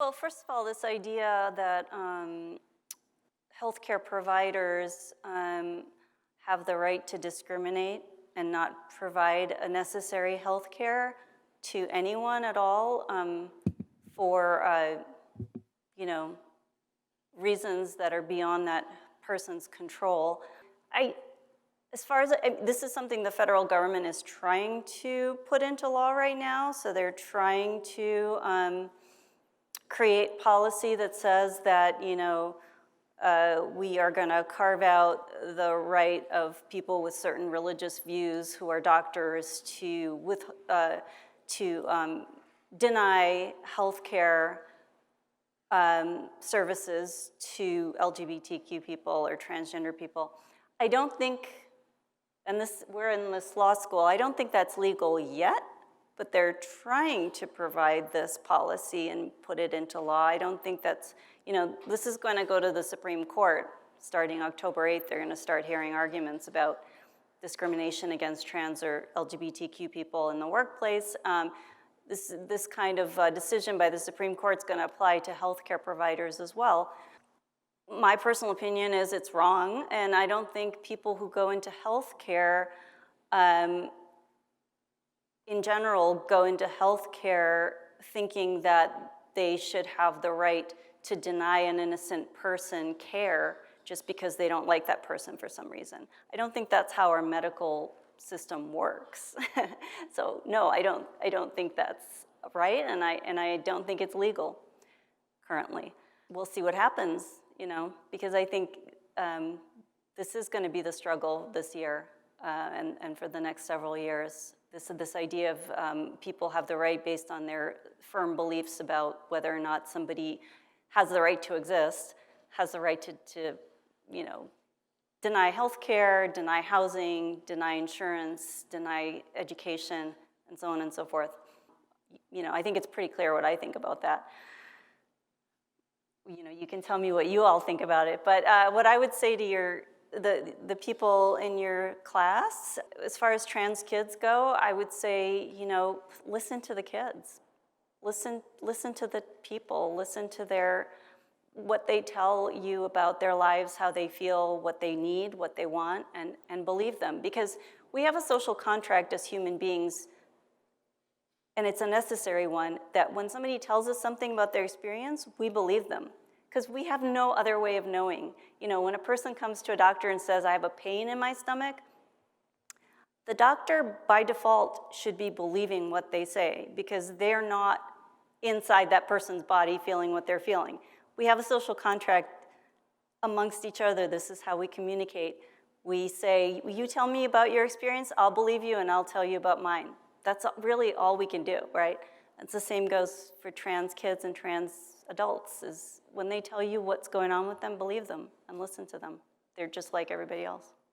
Well, first of all, this idea that healthcare providers have the right to discriminate and not provide a necessary health care to anyone at all for, you know, reasons that are beyond that person's control. As far as, this is something the federal government is trying to put into law right now, so they're trying to create policy that says that, we are going to carve out the right of people with certain religious views who are doctors to deny health care services to LGBTQ people or transgender people. I don't think, and we're in this law school, I don't think that's legal yet, but they're trying to provide this policy and put it into law. I don't think that's, this is going to go to the Supreme Court starting October 8th. They're going to start hearing arguments about discrimination against trans or LGBTQ people in the workplace. This kind of decision by the Supreme Court is going to apply to healthcare providers as well. My personal opinion is it's wrong, and I don't think people who go into healthcare in general go into healthcare thinking that they should have the right to deny an innocent person care just because they don't like that person for some reason. I don't think that's how our medical system works. So no, I don't think that's right, and I don't think it's legal currently. We'll see what happens, because I think this is going to be the struggle this year and for the next several years. This idea of people have the right based on their firm beliefs about whether or not somebody has the right to exist, has the right to deny health care, deny housing, deny insurance, deny education, and so on and so forth. I think it's pretty clear what I think about that. You can tell me what you all think about it, but what I would say to the people in your class, as far as trans kids go, I would say, listen to the kids. Listen to the people, listen to what they tell you about their lives, how they feel, what they need, what they want, and believe them. Because we have a social contract as human beings, and it's a necessary one, that when somebody tells us something about their experience, we believe them. Because we have no other way of knowing. When a person comes to a doctor and says, I have a pain in my stomach, the doctor, by default, should be believing what they say because they're not inside that person's body feeling what they're feeling. We have a social contract amongst each other. This is how we communicate. We say, you tell me about your experience, I'll believe you, and I'll tell you about mine. That's really all we can do, right? It's the same goes for trans kids and trans adults, is when they tell you what's going on with them, believe them and listen to them. They're just like everybody else.